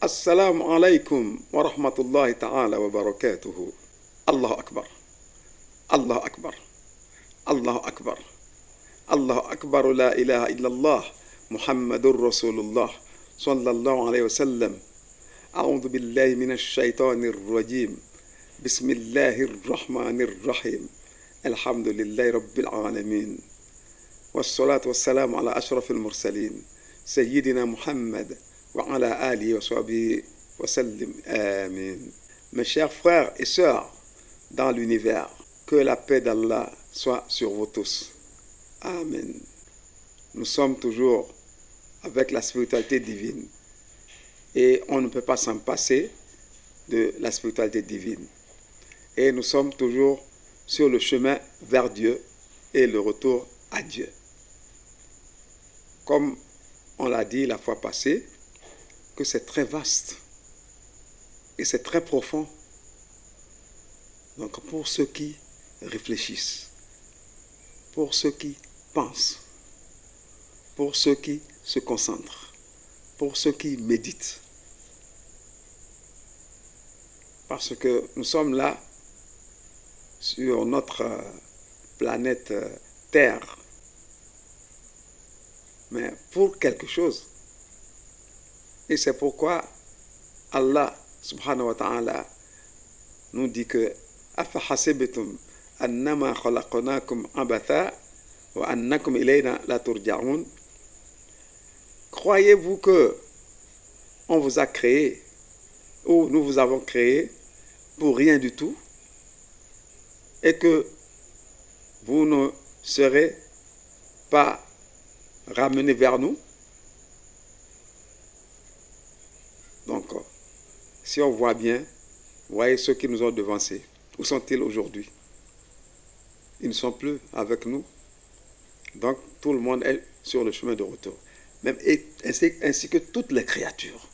Assalamu alaikum wa rahmatullahi ta'ala wa barakatuhu. Allahu Akbar. Allahu Akbar. Allahu Akbar. Allahu Akbar la ilaha illallah. Muhammadur Rasulullah. Sallallahu alayhi wa sallam. A'udhu billahi minash shaitanir rajim. Bismillahir rahmanir rahim. Alhamdulillahi rabbil alamin. Wassalatu wassalamu ala ashrafil mursalin. Sayyidina Muhammad. Wa alihi wa sahbihi wa sallim. Amin. Mes chers frères et sœurs dans l'univers, que la paix d'Allah soit sur vous tous. Amen. Nous sommes toujours avec la spiritualité divine et on ne peut pas s'en passer de la spiritualité divine. Et nous sommes toujours sur le chemin vers Dieu et le retour à Dieu. Comme on l'a dit la fois passée, que c'est très vaste et c'est très profond. Donc pour ceux qui réfléchissent, pour ceux qui pensent, pour ceux qui se concentrent, pour ceux qui méditent. Parce que nous sommes là sur notre planète Terre, mais pour quelque chose. Et c'est pourquoi Allah subhanahu wa ta'ala nous dit que أَفَحَسِبْتُمْ أَنَّمَا خَلَقْنَاكُمْ عَبَثًا وَأَنَّكُمْ إِلَيْنَا لَا تُرْجَعُونَ. Croyez-vous que on vous a créé ou nous vous avons créé pour rien du tout et que vous ne serez pas ramenés vers nous? Donc, si on voit bien, voyez ceux qui nous ont devancés. Où sont-ils aujourd'hui? Ils ne sont plus avec nous. Donc, tout le monde est sur le chemin de retour. Même ainsi que toutes les créatures.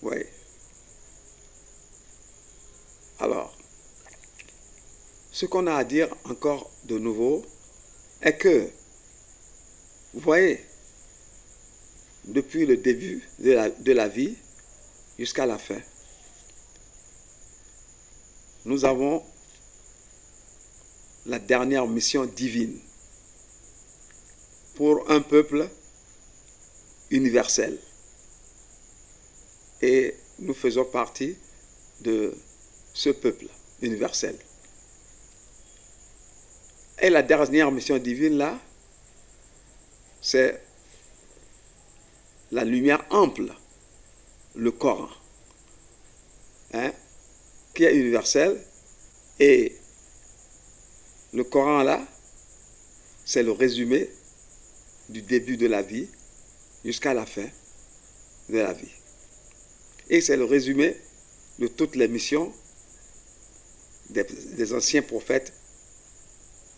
Oui. Alors, ce qu'on a à dire encore de nouveau est que, vous voyez, depuis le début de la vie jusqu'à la fin, nous avons la dernière mission divine pour un peuple universel. Et nous faisons partie de ce peuple universel. Et la dernière mission divine là, c'est la lumière ample, le Coran, qui est universel. Et le Coran là, c'est le résumé du début de la vie jusqu'à la fin de la vie. Et c'est le résumé de toutes les missions des anciens prophètes,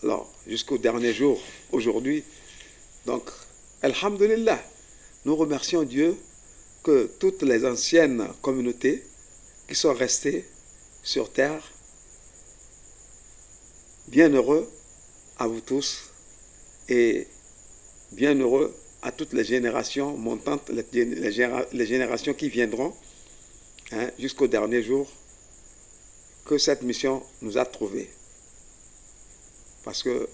alors jusqu'au dernier jour, aujourd'hui. Donc, alhamdulillah, nous remercions Dieu que toutes les anciennes communautés qui sont restées sur terre, bienheureux à vous tous et bienheureux à toutes les générations montantes, les générations qui viendront jusqu'au dernier jour, que cette mission nous a trouvés. Parce que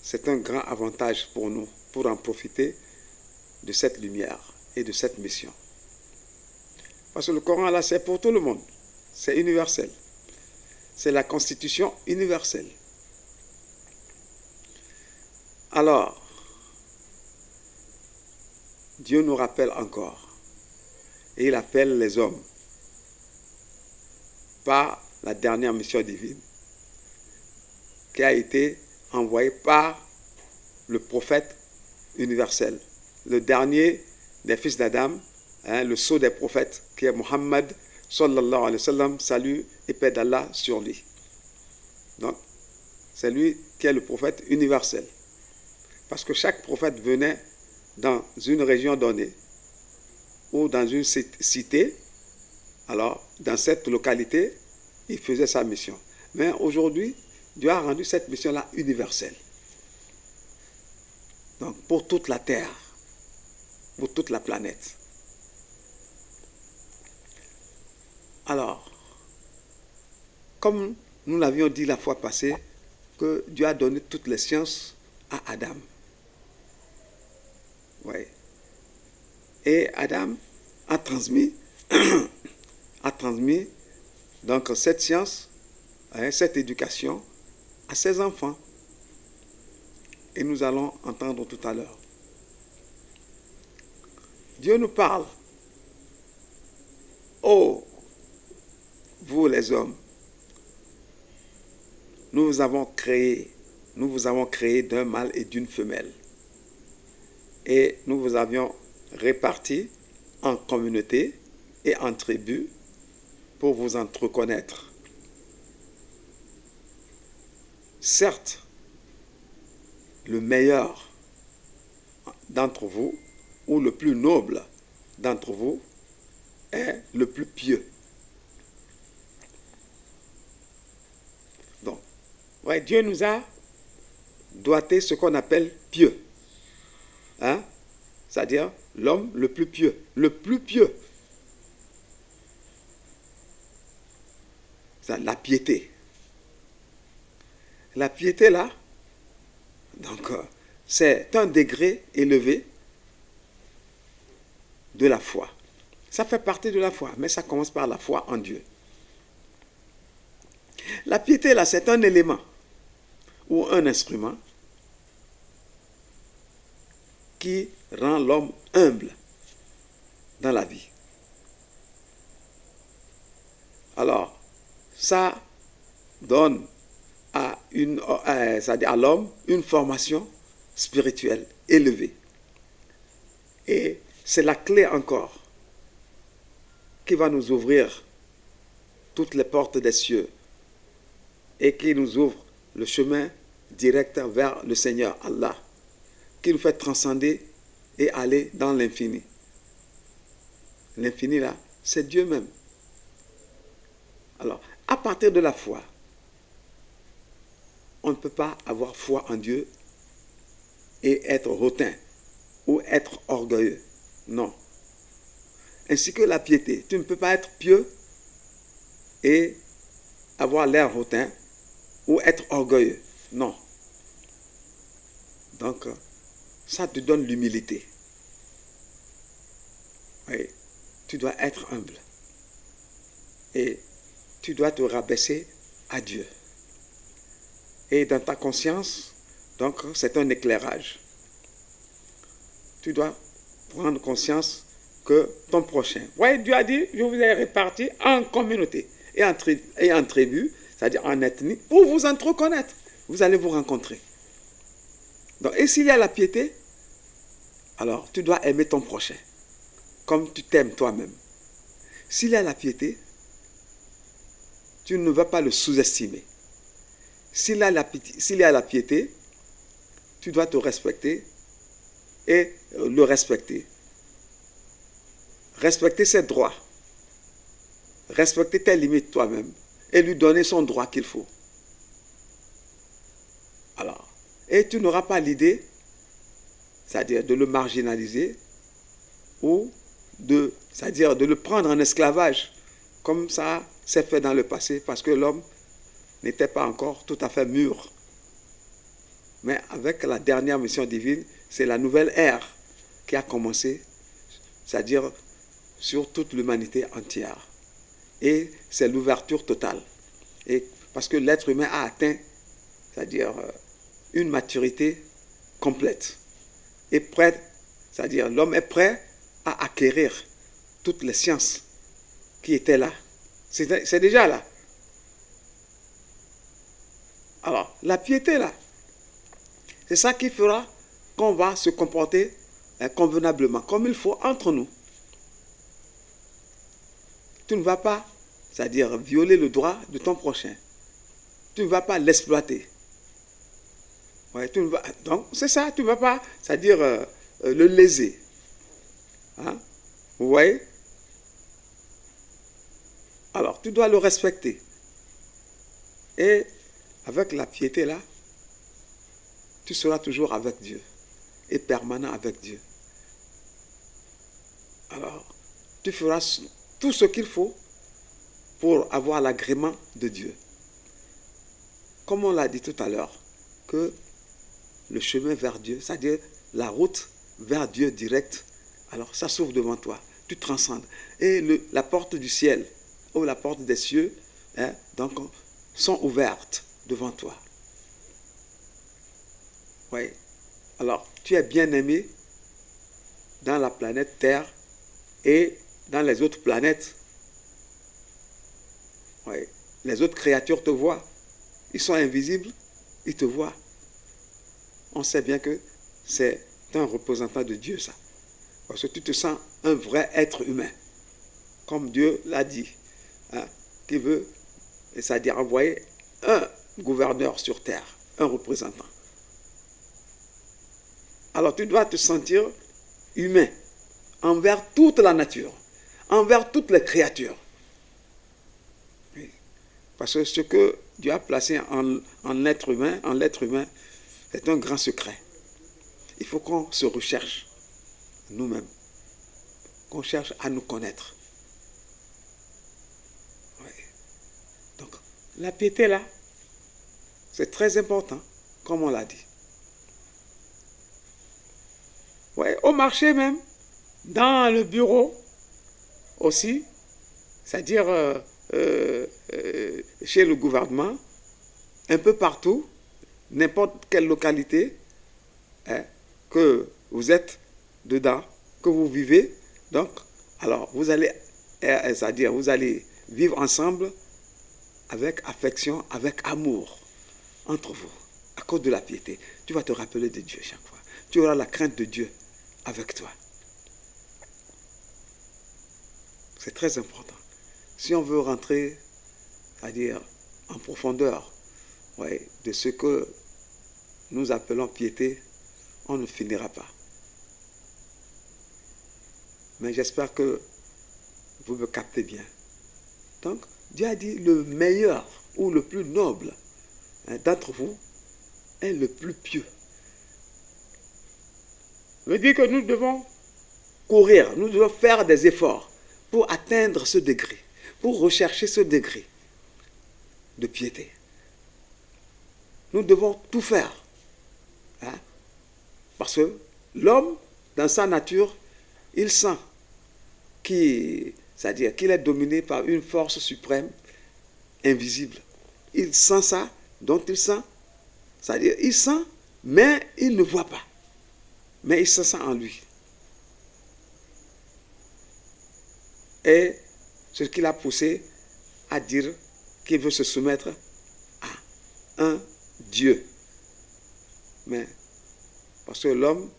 c'est un grand avantage pour nous, pour en profiter de cette lumière et de cette mission. Parce que le Coran là, c'est pour tout le monde. C'est universel. C'est la constitution universelle. Alors, Dieu nous rappelle encore, et il appelle les hommes par la dernière mission divine qui a été envoyée par le prophète universel, le dernier des fils d'Adam, le sceau des prophètes, qui est Muhammad sallallahu alayhi wa sallam, salut et paix d'Allah sur lui. Donc, c'est lui qui est le prophète universel. Parce que chaque prophète venait dans une région donnée ou dans une cité. Alors, dans cette localité, il faisait sa mission. Mais aujourd'hui, Dieu a rendu cette mission-là universelle. Donc, pour toute la terre, pour toute la planète. Alors, comme nous l'avions dit la fois passée, que Dieu a donné toutes les sciences à Adam. Oui. Et Adam a transmis, a transmis donc cette science, cette éducation à ses enfants. Et nous allons entendre tout à l'heure. Dieu nous parle. Oh, vous les hommes, nous vous avons créé d'un mâle et d'une femelle. Et nous vous avions répartis en communautés et en tribus pour vous entreconnaître. Certes, le meilleur d'entre vous, ou le plus noble d'entre vous, est le plus pieux. Donc, ouais, Dieu nous a doté ce qu'on appelle pieux. Hein? C'est-à-dire l'homme le plus pieux. Le plus pieux. C'est la piété. La piété, là, donc, c'est un degré élevé de la foi. Ça fait partie de la foi, mais ça commence par la foi en Dieu. La piété, là, c'est un élément ou un instrument qui rend l'homme humble dans la vie. Alors, ça donne à l'homme une formation spirituelle élevée. Et c'est la clé encore qui va nous ouvrir toutes les portes des cieux et qui nous ouvre le chemin direct vers le Seigneur Allah, qui nous fait transcender et aller dans l'infini. L'infini là, c'est Dieu même. Alors, à partir de la foi, on ne peut pas avoir foi en Dieu et être hautain ou être orgueilleux. Non. Ainsi que la piété. Tu ne peux pas être pieux et avoir l'air hautain ou être orgueilleux. Non. Donc, ça te donne l'humilité. Oui. Tu dois être humble. Et tu dois te rabaisser à Dieu. Et dans ta conscience, donc, c'est un éclairage. Tu dois prendre conscience que ton prochain. Oui, Dieu a dit, je vous ai répartis en communauté et en tribu, c'est-à-dire en ethnie, pour vous entreconnaître. Vous allez vous rencontrer. Donc, et s'il y a la piété, alors tu dois aimer ton prochain, comme tu t'aimes toi-même. S'il y a la piété, tu ne vas pas le sous-estimer. S'il y a la piété, tu dois te respecter et le respecter. Respecter ses droits. Respecter tes limites toi-même et lui donner son droit qu'il faut. Alors, et tu n'auras pas l'idée, c'est-à-dire de le marginaliser ou c'est-à-dire de le prendre en esclavage, comme ça s'est fait dans le passé, parce que l'homme n'était pas encore tout à fait mûr. Mais avec la dernière mission divine, c'est la nouvelle ère qui a commencé, c'est-à-dire sur toute l'humanité entière. Et c'est l'ouverture totale. Et parce que l'être humain a atteint, c'est-à-dire une maturité complète. Et prêt, c'est-à-dire l'homme est prêt à acquérir toutes les sciences qui étaient là. C'est déjà là. Alors, la piété là, c'est ça qui fera qu'on va se comporter convenablement, comme il faut entre nous. Tu ne vas pas, c'est-à-dire violer le droit de ton prochain. Tu ne vas pas l'exploiter. Ouais, donc, c'est ça, tu ne vas pas, c'est-à-dire le léser. Hein? Vous voyez? Alors, tu dois le respecter. Et avec la piété là, tu seras toujours avec Dieu et permanent avec Dieu. Alors, tu feras tout ce qu'il faut pour avoir l'agrément de Dieu. Comme on l'a dit tout à l'heure, que le chemin vers Dieu, c'est-à-dire la route vers Dieu direct, alors ça s'ouvre devant toi, tu transcendes. Et la porte du ciel ou la porte des cieux, donc, sont ouvertes devant toi. Oui. Alors, tu es bien aimé dans la planète Terre et dans les autres planètes. Oui. Les autres créatures te voient. Ils sont invisibles, ils te voient. On sait bien que c'est un représentant de Dieu, ça. Parce que tu te sens un vrai être humain. Comme Dieu l'a dit. Qui veut, c'est-à-dire envoyer un gouverneur sur terre, un représentant. Alors tu dois te sentir humain envers toute la nature, envers toutes les créatures. Oui. Parce que ce que Dieu a placé en l'être humain, c'est un grand secret. Il faut qu'on se recherche nous-mêmes, qu'on cherche à nous connaître. Oui. Donc, la piété là, c'est très important, comme on l'a dit. Oui, au marché même, dans le bureau aussi, c'est-à-dire chez le gouvernement, un peu partout, n'importe quelle localité, que vous êtes dedans, que vous vivez, donc, alors vous allez, c'est-à-dire vous allez vivre ensemble avec affection, avec amour entre vous, à cause de la piété. Tu vas te rappeler de Dieu chaque fois. Tu auras la crainte de Dieu avec toi. C'est très important. Si on veut rentrer, c'est-à-dire en profondeur, de ce que nous appelons piété, on ne finira pas. Mais j'espère que vous me captez bien. Donc, Dieu a dit le meilleur ou le plus noble d'entre vous est le plus pieux. Ça veut dire que nous devons courir, nous devons faire des efforts pour atteindre ce degré, pour rechercher ce degré de piété. Nous devons tout faire. Parce que l'homme, dans sa nature, il sent c'est-à-dire qu'il est dominé par une force suprême, invisible. Il sent ça, donc il sent, c'est-à-dire il sent, mais il ne voit pas. Mais il se sent en lui. Et ce qui l'a poussé à dire qu'il veut se soumettre à un Dieu. Mais parce que l'homme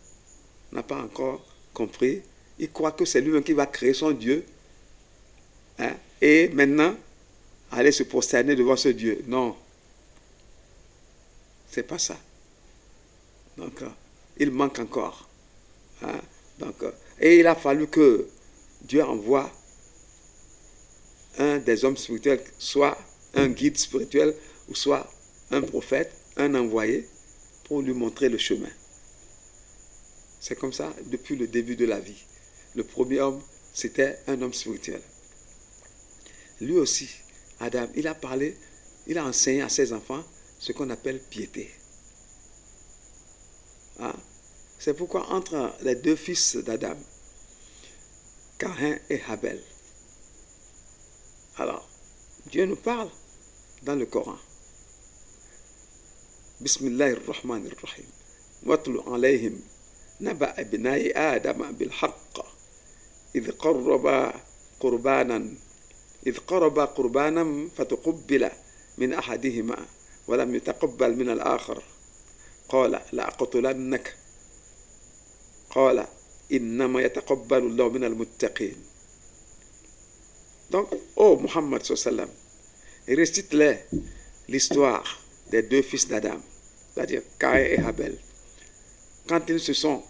n'a pas encore compris, il croit que c'est lui-même qui va créer son Dieu. Et maintenant, aller se prosterner devant ce Dieu. Non. C'est pas ça. Donc, il manque encore. Donc, et il a fallu que Dieu envoie un des hommes spirituels, soit un guide spirituel, ou soit un prophète, un envoyé, pour lui montrer le chemin. C'est comme ça depuis le début de la vie. Le premier homme, c'était un homme spirituel. Lui aussi, Adam, il a parlé, il a enseigné à ses enfants ce qu'on appelle piété. C'est pourquoi entre les deux fils d'Adam, Caïn et Abel, alors, Dieu nous parle dans le Coran. Bismillahirrahmanirrahim. Watlu alayhim naba abnai Adam bil haqq. إذ قربا قربانا فتقبل من أحدهما ولم يتقبل من الآخر قال لأقتلنك قال إنما يتقبل الله من المتقين. Donc, Muhammad sallam, récite-les l'histoire des deux fils d'Adam, c'est-à-dire Caïn et Abel, quand ils se sont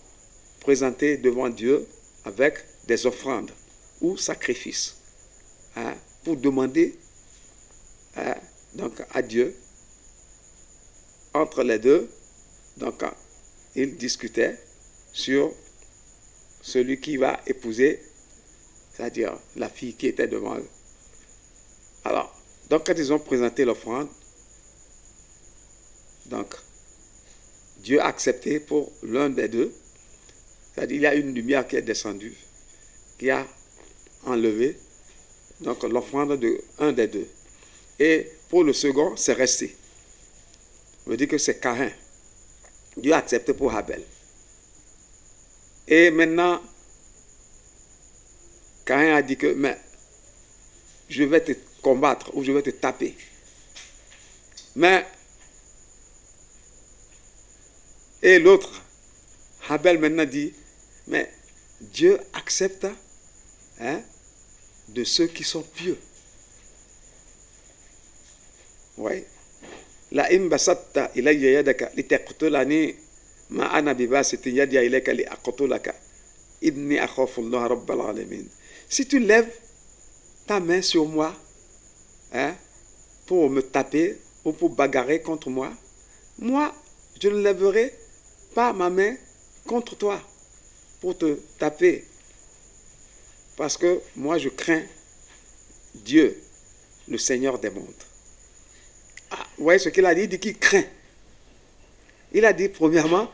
présentés devant Dieu avec des offrandes ou sacrifices, pour demander donc à Dieu. Entre les deux, donc ils discutaient sur celui qui va épouser, c'est-à-dire la fille qui était devant eux. Alors, donc quand ils ont présenté l'offrande, donc Dieu a accepté pour l'un des deux. C'est-à-dire il y a une lumière qui est descendue, qui a enlevé donc l'offrande de un des deux. Et pour le second, c'est resté. Ça veut dire que c'est Caïn. Dieu a accepté pour Abel. Et maintenant, Caïn a dit que mais je vais te combattre ou je vais te taper. Mais, et l'autre, Abel maintenant dit, mais Dieu accepte de ceux qui sont pieux. Oui. La imbasatta ilayya yadaka litaqtulani ma ana bibasati yadi ilayka li aqtulaka inni akhafu Allah rabbal alamin. Si tu lèves ta main sur moi pour me taper ou pour bagarrer contre moi, moi je ne lèverai pas ma main contre toi pour te taper. Parce que moi je crains Dieu, le Seigneur des mondes. Ah, vous voyez ce qu'il a dit? Il dit qu'il craint. Il a dit premièrement,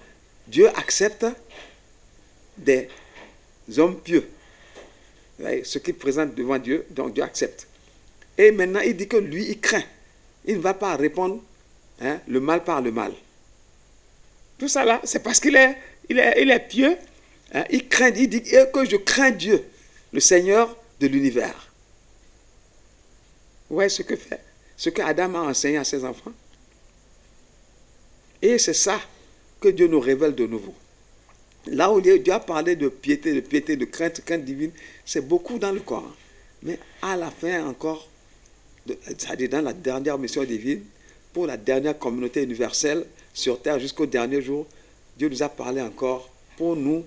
Dieu accepte des hommes pieux. Vous voyez, ce qu'il présente devant Dieu, donc Dieu accepte. Et maintenant il dit que lui il craint. Il ne va pas répondre le mal par le mal. Tout ça là, c'est parce qu'il est pieux. Il craint, il dit que je crains Dieu, le Seigneur de l'univers. Vous voyez ce que Adam a enseigné à ses enfants. Et c'est ça que Dieu nous révèle de nouveau. Là où Dieu a parlé de piété, de crainte divine, c'est beaucoup dans le Coran. Mais à la fin encore, c'est-à-dire dans la dernière mission divine, pour la dernière communauté universelle sur terre jusqu'au dernier jour, Dieu nous a parlé encore pour nous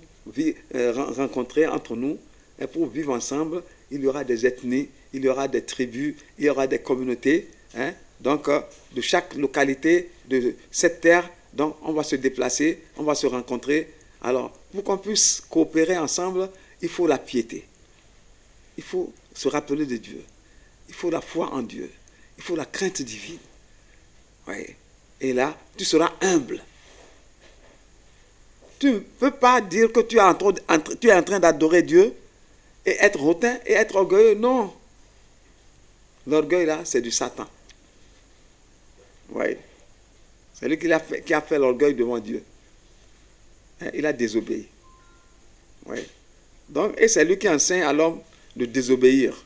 rencontrer entre nous et pour vivre ensemble. Il y aura des ethnies, il y aura des tribus, il y aura des communautés. Donc, de chaque localité de cette terre, donc on va se déplacer, on va se rencontrer. Alors, pour qu'on puisse coopérer ensemble, il faut la piété. Il faut se rappeler de Dieu. Il faut la foi en Dieu. Il faut la crainte divine. Oui. Et là, tu seras humble. Tu ne peux pas dire que tu es en train d'adorer Dieu et être hautain et être orgueilleux. Non. L'orgueil là, c'est du Satan. Oui. C'est lui qui a fait l'orgueil devant Dieu. Il a désobéi. Oui. Donc, et c'est lui qui enseigne à l'homme de désobéir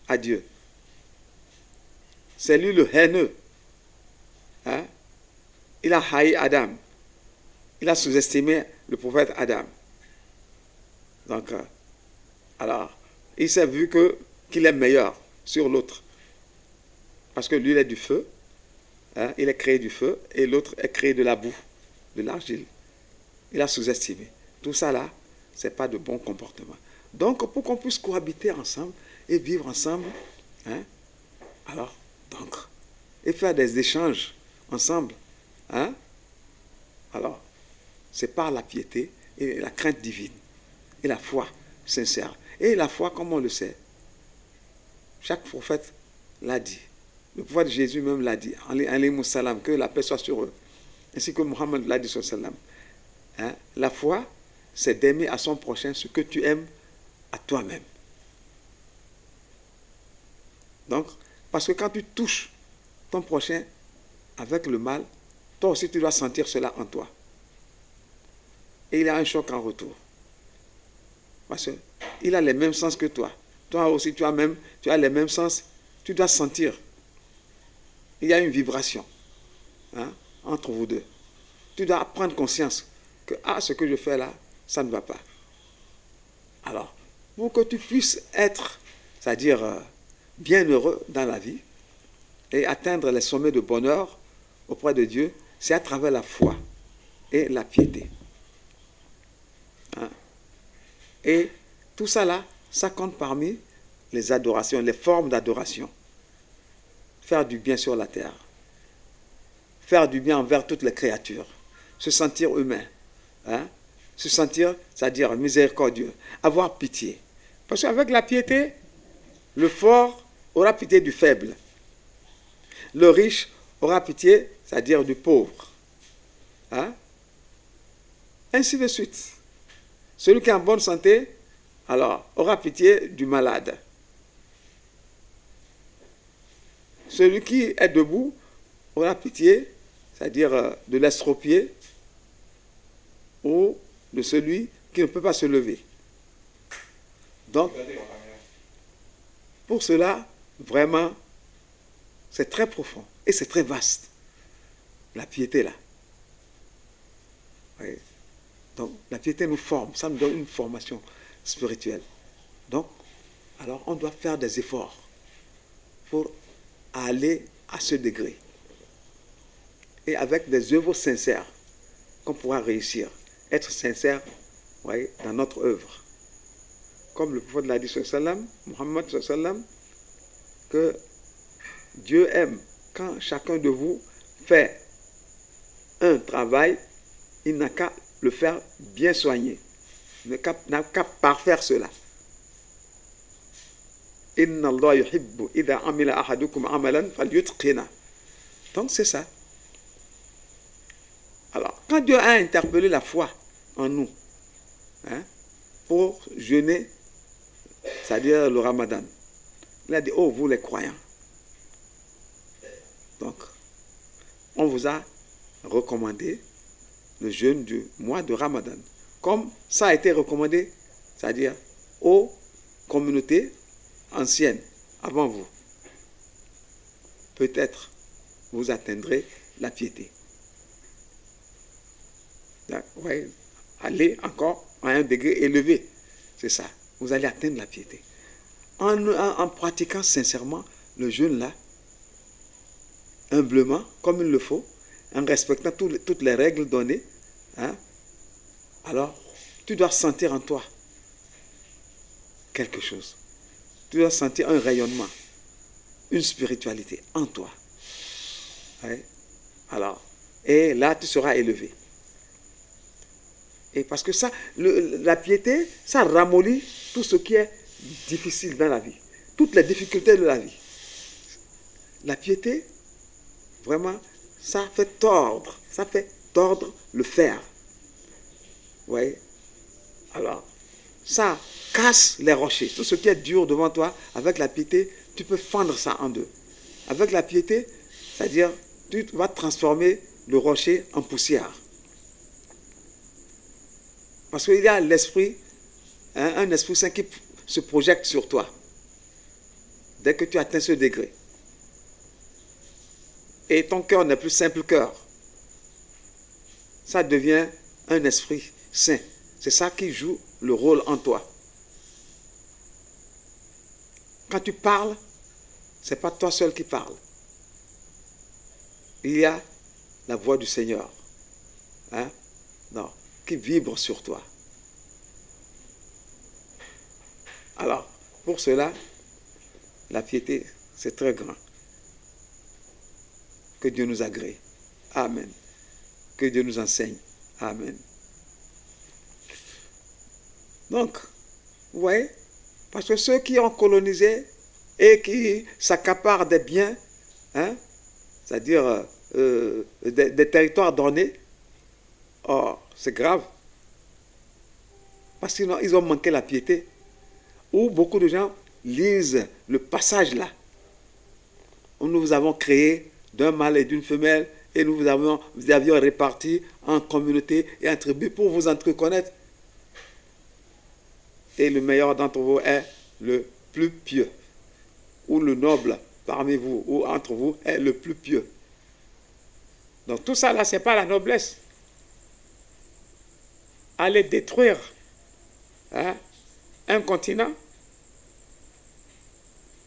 à Dieu. C'est lui le haineux. Il a haï Adam. Il a sous-estimé le prophète Adam. Donc, alors, il s'est vu qu'il est meilleur sur l'autre. Parce que lui, il est du feu. Il est créé du feu. Et l'autre est créé de la boue, de l'argile. Il a sous-estimé. Tout ça là, ce n'est pas de bon comportement. Donc, pour qu'on puisse cohabiter ensemble et vivre ensemble, alors, donc, et faire des échanges ensemble, alors, c'est par la piété et la crainte divine et la foi sincère. Et la foi, comme on le sait, chaque prophète l'a dit. Le prophète Jésus même l'a dit, alayhi salam, que la paix soit sur eux. Ainsi que Mohammed l'a dit sur salam. La foi, c'est d'aimer à son prochain ce que tu aimes à toi-même. Donc, parce que quand tu touches ton prochain avec le mal, toi aussi tu dois sentir cela en toi. Et il a un choc en retour. Parce qu'il a les mêmes sens que toi. Toi aussi tu as les mêmes sens. Tu dois sentir. Il y a une vibration entre vous deux. Tu dois prendre conscience que ce que je fais là, ça ne va pas. Alors, pour que tu puisses être, c'est-à-dire bien heureux dans la vie et atteindre les sommets de bonheur auprès de Dieu, c'est à travers la foi et la piété. Et tout ça là, ça compte parmi les adorations, les formes d'adoration. Faire du bien sur la terre. Faire du bien envers toutes les créatures. Se sentir humain. Se sentir, c'est-à-dire miséricordieux. Avoir pitié. Parce qu'avec la piété, le fort aura pitié du faible. Le riche aura pitié, c'est-à-dire du pauvre. Hein? Ainsi de suite. Celui qui est en bonne santé, alors, aura pitié du malade. Celui qui est debout aura pitié, c'est-à-dire de l'estropié ou de celui qui ne peut pas se lever. Donc, pour cela, vraiment, c'est très profond et c'est très vaste. La piété, là. Oui. Donc, la piété nous forme, ça nous donne une formation spirituelle. Donc, alors, on doit faire des efforts pour aller à ce degré. Et avec des œuvres sincères, qu'on pourra réussir. Être sincère, oui, dans notre œuvre. Comme le prophète l'a dit, Muhammad, que Dieu aime quand chacun de vous fait un travail, il n'a qu'à le faire bien soigné. Il n'a qu'à parfaire cela. Inna Allah yuhibbu idha amila ahadukum amalan falyutqina. Donc c'est ça. Alors, quand Dieu a interpellé la foi en nous, hein, pour jeûner, c'est-à-dire le Ramadan, il a dit, oh vous les croyants. Donc, on vous a recommandé le jeûne du mois de Ramadan, comme ça a été recommandé, c'est-à-dire aux communautés anciennes avant vous. Peut-être vous atteindrez la piété. Ouais, allez encore à un degré élevé, c'est ça. Vous allez atteindre la piété. En pratiquant sincèrement le jeûne là, humblement, comme il le faut, en respectant toutes les règles données, hein, alors tu dois sentir en toi quelque chose. Tu dois sentir un rayonnement, une spiritualité en toi. Ouais. Alors, et là tu seras élevé. Et parce que ça, la piété, ça ramollit tout ce qui est difficile dans la vie. Toutes les difficultés de la vie. La piété, vraiment, ça fait tordre le fer. Vous voyez? Alors, ça casse les rochers. Tout ce qui est dur devant toi, avec la piété, tu peux fendre ça en deux. Avec la piété, c'est-à-dire, tu vas transformer le rocher en poussière. Parce qu'il y a l'esprit, hein, un esprit saint qui se projette sur toi. Dès que tu atteins ce degré. Et ton cœur n'est plus simple cœur. Ça devient un esprit saint. C'est ça qui joue le rôle en toi. Quand tu parles, ce n'est pas toi seul qui parle. Il y a la voix du Seigneur. Hein? Non. Qui vibre sur toi. Alors, pour cela, la piété, c'est très grand. Que Dieu nous agrée. Amen. Que Dieu nous enseigne. Amen. Donc, vous voyez, parce que ceux qui ont colonisé et qui s'accaparent des biens, hein, c'est-à-dire des territoires donnés, oh, c'est grave. Parce qu'ils ont manqué la piété. Où beaucoup de gens lisent le passage là. Où nous vous avons créé d'un mâle et d'une femelle et nous vous avions répartis en communauté et en tribus pour vous entreconnaître. Et le meilleur d'entre vous est le plus pieux. Ou le noble parmi vous ou entre vous est le plus pieux. Donc tout ça là, ce n'est pas la noblesse. Aller détruire, hein, un continent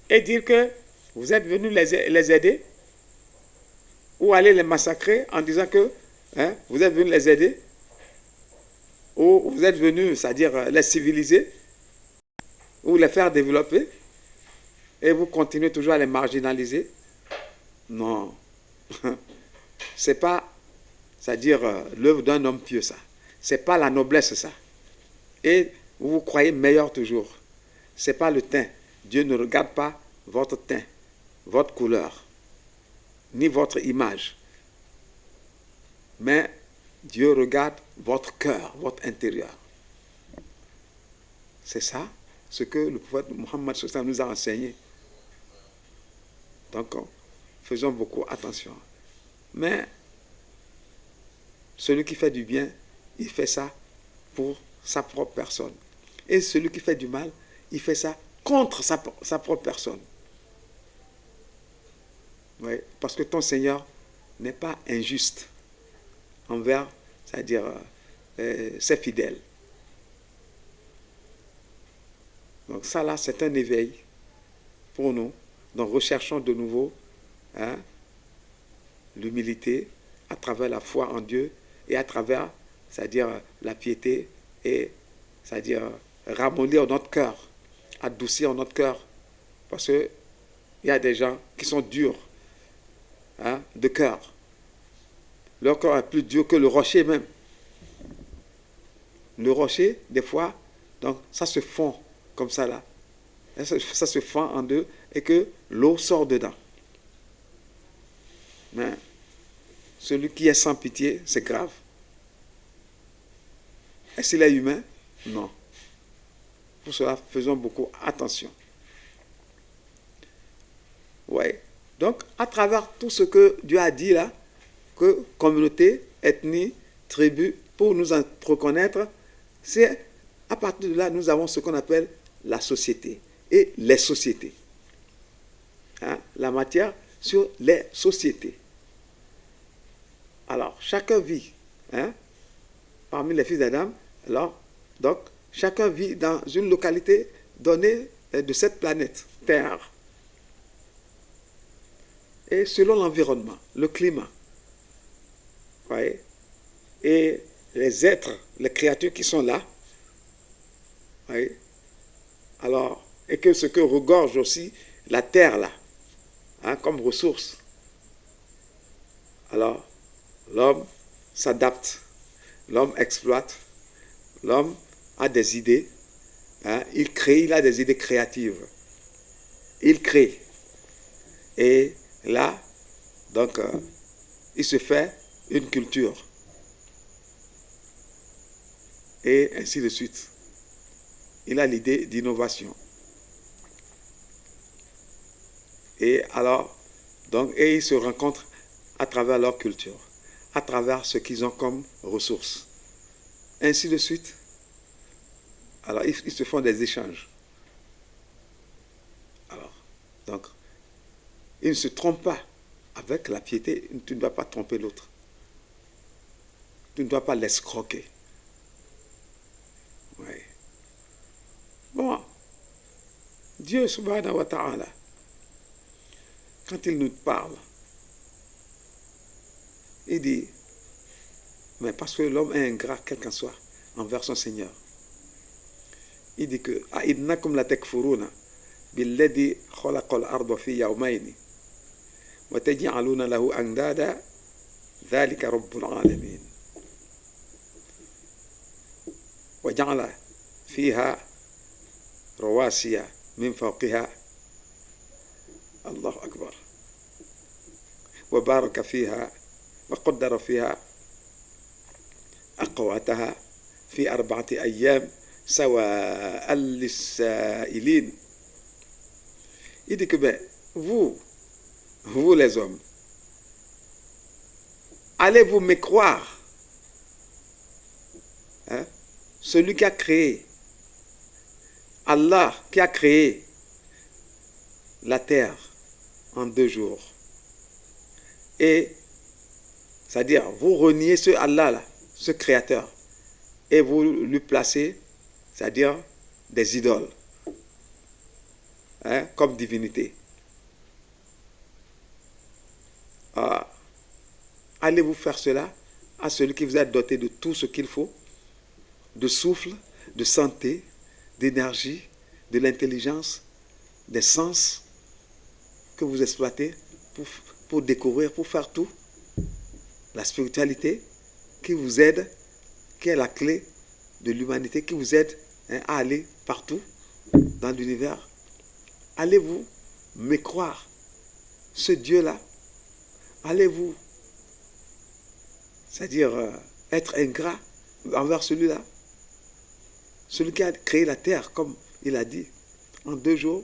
et dire que vous êtes venus les aider ou aller les massacrer en disant que, hein, vous êtes venus les aider ou vous êtes venus, c'est-à-dire les civiliser ou les faire développer et vous continuez toujours à les marginaliser. Non. C'est pas, c'est-à-dire l'œuvre d'un homme pieux, ça. C'est pas la noblesse, ça. Et vous vous croyez meilleur toujours. C'est pas le teint. Dieu ne regarde pas votre teint, votre couleur, ni votre image. Mais Dieu regarde votre cœur, votre intérieur. C'est ça ce que le prophète Mohammed nous a enseigné. Donc, faisons beaucoup attention. Mais celui qui fait du bien, il fait ça pour sa propre personne. Et celui qui fait du mal, il fait ça contre sa propre personne. Oui, parce que ton Seigneur n'est pas injuste envers, c'est-à-dire ses fidèles. Donc ça là, c'est un éveil pour nous. Donc recherchons de nouveau l'humilité à travers la foi en Dieu et à travers, c'est-à-dire la piété et, c'est-à-dire ramollir notre cœur, adoucir notre cœur. Parce qu'il y a des gens qui sont durs de cœur. Leur cœur est plus dur que le rocher même. Le rocher, des fois, donc ça se fond comme ça là. Ça se fend en deux et que l'eau sort dedans. Mais celui qui est sans pitié, c'est grave. Est-ce qu'il est humain? Non. Pour cela, faisons beaucoup attention. Oui. Donc, à travers tout ce que Dieu a dit là, que communauté, ethnie, tribu, pour nous en reconnaître, c'est à partir de là, nous avons ce qu'on appelle la société et les sociétés. La matière sur les sociétés. Alors, chacun vit, parmi les fils d'Adam, alors, donc, chacun vit dans une localité donnée de cette planète, Terre. Et selon l'environnement, le climat, voyez, et les êtres, les créatures qui sont là, voyez, alors, et que ce que regorge aussi la terre là, comme ressource. Alors, l'homme s'adapte, l'homme exploite, l'homme a des idées, il crée, il a des idées créatives. Il crée. Et là, donc, il se fait une culture. Et ainsi de suite. Il a l'idée d'innovation. Et alors, donc, et ils se rencontrent à travers leur culture, à travers ce qu'ils ont comme ressources. Ainsi de suite. Alors, ils se font des échanges. Alors, donc, ils ne se trompent pas. Avec la piété, tu ne dois pas tromper l'autre. Tu ne dois pas l'escroquer. Oui. Bon, Dieu subhanahu wa ta'ala, quand il nous parle, il dit, mais parce que l'homme est ingrat, quel qu'en soit, envers son Seigneur. Il dit que أَإِنَّكُمْ لَتَكْفُرُونَ بِالَّذِي خَلَقَ الْأَرْضَ فِي يَوْمَيْنِ وَتَجْعَلُونَ لَهُ أَنْدَادًا ذَلِكَ رَبُّ الْعَالَمِينَ وَجَعَلَ فِيهَا رواسي من فوقها الله أكبر وبارك فيها وقدر فيها أقواتها في 4 أيام سواء للسائلين. Il dit que ben, vous les hommes, allez-vous me croire, celui qui a créé, Allah qui a créé la terre en 2 jours. Et, c'est-à-dire, vous reniez ce Allah-là, ce créateur, et vous lui placez, c'est-à-dire, des idoles, comme divinité. Allez-vous faire cela à celui qui vous a doté de tout ce qu'il faut, de souffle, de santé, d'énergie, de l'intelligence, des sens que vous exploitez pour découvrir, pour faire tout. La spiritualité qui vous aide, qui est la clé de l'humanité, qui vous aide à aller partout dans l'univers. Allez-vous mécroire ce Dieu-là? Allez-vous, c'est-à-dire être ingrat envers celui-là? Celui qui a créé la terre, comme il a dit, en 2 jours,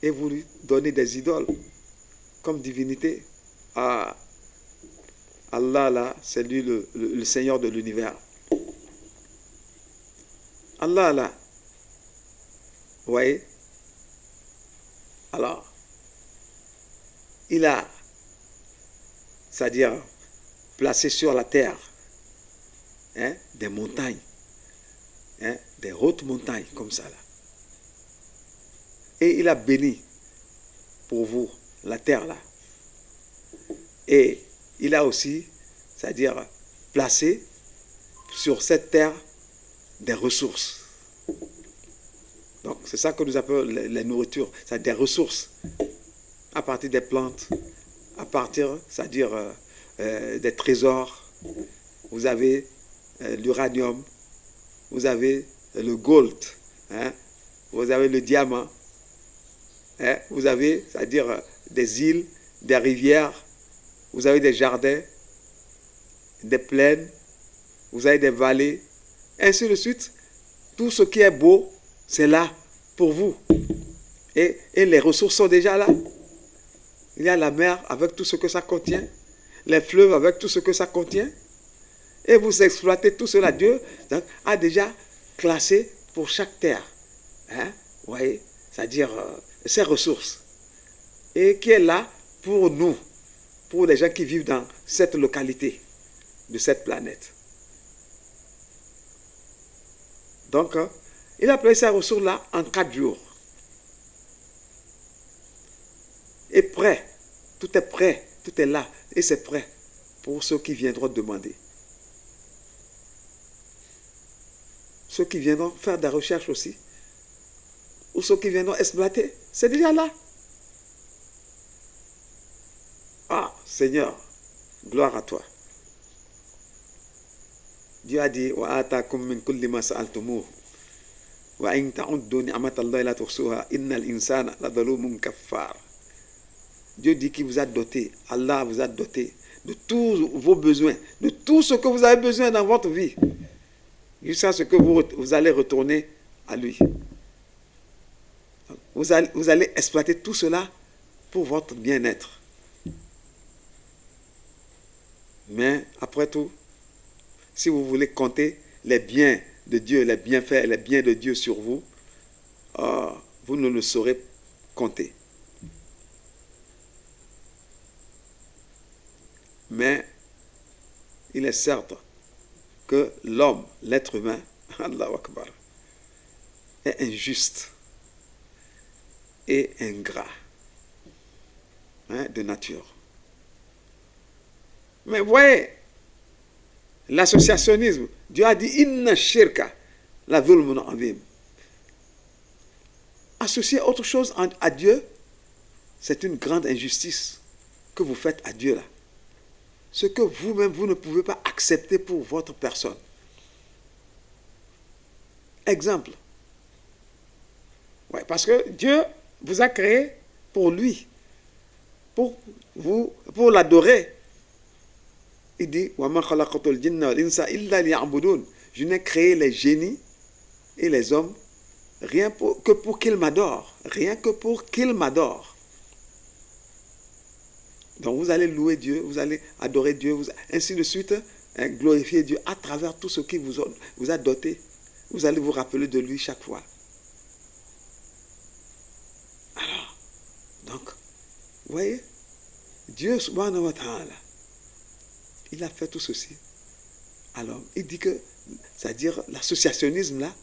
et vous lui donnez des idoles comme divinité. Ah, Allah là, c'est lui le Seigneur de l'univers. Allah là, vous voyez? Alors, il a, c'est-à-dire placé sur la terre des montagnes, des hautes montagnes comme ça là. Et il a béni pour vous la terre là. Et il a aussi, c'est-à-dire placé sur cette terre des ressources. Donc c'est ça que nous appelons les nourritures, c'est-à-dire des ressources à partir des plantes, à partir, c'est-à-dire des trésors. Vous avez l'uranium, vous avez le gold, vous avez le diamant, vous avez, c'est-à-dire des îles, des rivières, vous avez des jardins, des plaines, vous avez des vallées, ainsi de suite. Tout ce qui est beau, c'est là pour vous. Et les ressources sont déjà là. Il y a la mer avec tout ce que ça contient, les fleuves avec tout ce que ça contient. Et vous exploitez tout cela. Dieu a déjà classé pour chaque terre. Vous voyez, c'est-à-dire ses ressources. Et qui est là pour nous, pour les gens qui vivent dans cette localité de cette planète. Donc, il a placé ces ressources-là en 4 jours. Et prêt, tout est là, et c'est prêt pour ceux qui viendront demander. Ceux qui viendront faire des recherches aussi, ou ceux qui viendront exploiter, c'est déjà là. Ah, Seigneur, gloire à toi. Dieu a dit, wa atakum min kulli ma sa'altumuh wa in ta'uddu ni'matallahi la tuhsuha innal insana la zalumun kaffar. Dieu dit qu'il vous a doté, Allah vous a doté de tous vos besoins, de tout ce que vous avez besoin dans votre vie, jusqu'à ce que vous allez retourner à lui. Vous allez exploiter tout cela pour votre bien-être. Mais après tout, si vous voulez compter les biens de Dieu, les bienfaits, les biens de Dieu sur vous, vous ne le saurez compter. Mais il est certain que l'homme, l'être humain, Allahu Akbar, est injuste et ingrat de nature. Mais voyez, l'associationnisme, Dieu a dit inna shirka la dhulmun azim. Associer autre chose à Dieu, c'est une grande injustice que vous faites à Dieu là. Ce que vous-même, vous ne pouvez pas accepter pour votre personne. Exemple. Ouais, parce que Dieu vous a créé pour lui, pour l'adorer. Il dit, je n'ai créé les génies et les hommes rien que pour qu'ils m'adorent. Rien que pour qu'ils m'adorent. Donc vous allez louer Dieu, vous allez adorer Dieu, ainsi de suite, glorifier Dieu à travers tout ce qu'il vous a doté. Vous allez vous rappeler de lui chaque fois. Alors, donc, vous voyez, Dieu subhanahu wa ta'ala, il a fait tout ceci. Alors, il dit que, c'est-à-dire l'associationnisme là,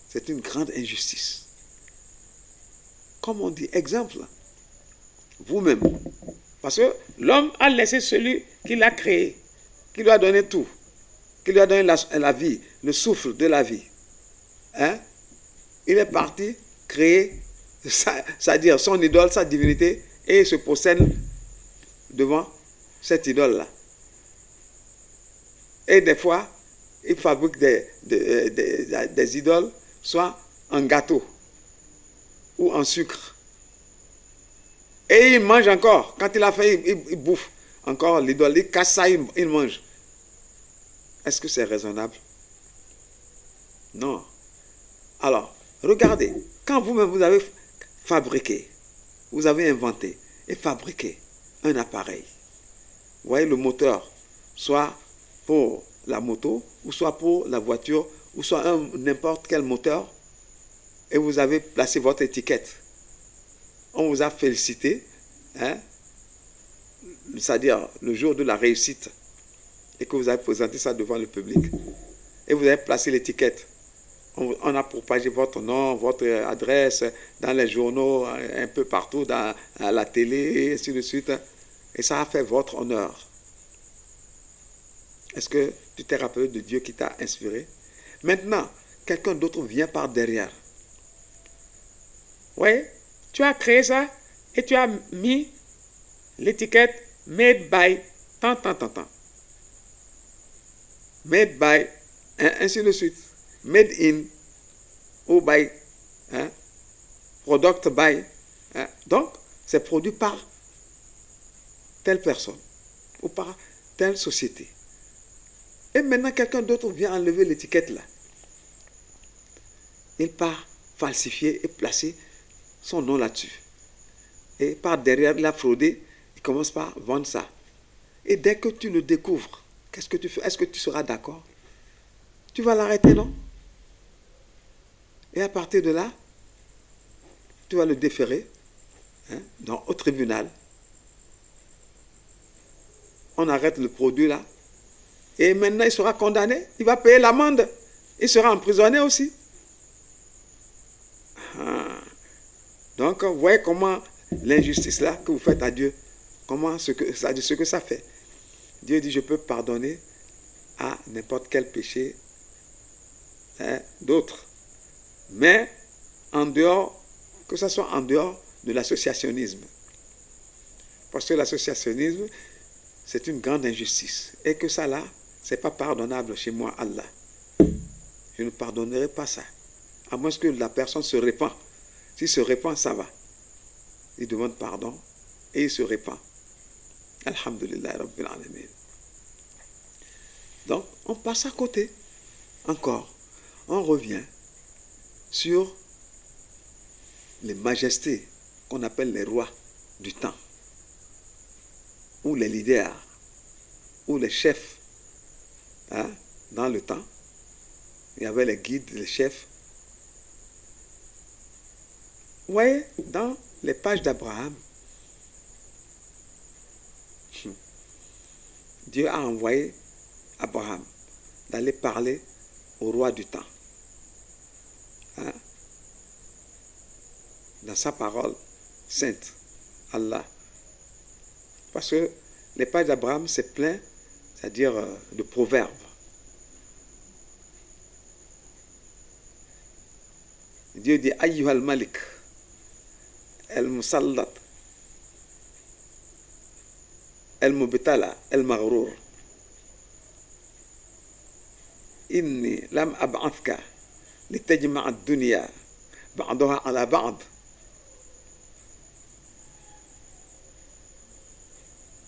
c'est une grande injustice. Comme on dit, exemple, vous-même. Parce que l'homme a laissé celui qui l'a créé, qui lui a donné tout, qui lui a donné la vie, le souffle de la vie. Il est parti créer, c'est-à-dire son idole, sa divinité, et il se prosterne devant cette idole-là. Et des fois, il fabrique des idoles, soit en gâteau ou en sucre. Et il mange encore. Quand il a fait, il bouffe encore l'idole. Il casse ça, il mange. Est-ce que c'est raisonnable? Non. Alors, regardez. Quand vous-même, vous avez fabriqué, vous avez inventé et fabriqué un appareil. Vous voyez le moteur, soit pour la moto, ou soit pour la voiture, ou soit n'importe quel moteur, et vous avez placé votre étiquette. On vous a félicité, hein, c'est-à-dire le jour de la réussite, et que vous avez présenté ça devant le public, et vous avez placé l'étiquette. On a propagé votre nom, votre adresse dans les journaux, un peu partout, à la télé, et ainsi de suite. Et ça a fait votre honneur. Est-ce que tu t'es rappelé de Dieu qui t'a inspiré? Maintenant, quelqu'un d'autre vient par derrière. Oui, tu as créé ça et tu as mis l'étiquette made by tant. Made by, hein, ainsi de suite. Made in ou by, hein, product by. Hein. Donc, c'est produit par telle personne ou par telle société. Et maintenant, quelqu'un d'autre vient enlever l'étiquette là. Il part falsifier et placer son nom là-dessus. Et par derrière, il a fraudé, il commence par vendre ça. Et dès que tu le découvres, qu'est-ce que tu fais? Est-ce que tu seras d'accord? Tu vas l'arrêter, non? Et à partir de là, tu vas le déférer, hein, au tribunal. On arrête le produit là. Et maintenant, il sera condamné. Il va payer l'amende. Il sera emprisonné aussi. Ah. Donc, vous voyez comment l'injustice là que vous faites à Dieu, ce que ça fait. Dieu dit, je peux pardonner à n'importe quel péché, hein, d'autre. Mais en dehors, que ce soit en dehors de l'associationnisme. Parce que l'associationnisme, c'est une grande injustice. Et que ça là, ce n'est pas pardonnable chez moi, Allah. Je ne pardonnerai pas ça. À moins que la personne se répand. S'il se répand, ça va. Il demande pardon et il se répand. Alhamdulillah Rabbil Alamin. Donc, on passe à côté. Encore. On revient sur les majestés qu'on appelle les rois du temps. Ou les leaders. Ou les chefs. Hein, dans le temps. Il y avait les guides, les chefs. Vous voyez, dans les pages d'Abraham, Dieu a envoyé Abraham d'aller parler au roi du temps. Hein? Dans sa parole sainte, Allah. Parce que les pages d'Abraham, c'est plein, c'est-à-dire de proverbes. Dieu dit Ayyuhal Malik, El-Musallat, El-Mubtala, El-Maghrur. Inni lam ab'athka litajma'a ad-dunya ba'daha ala ba'd.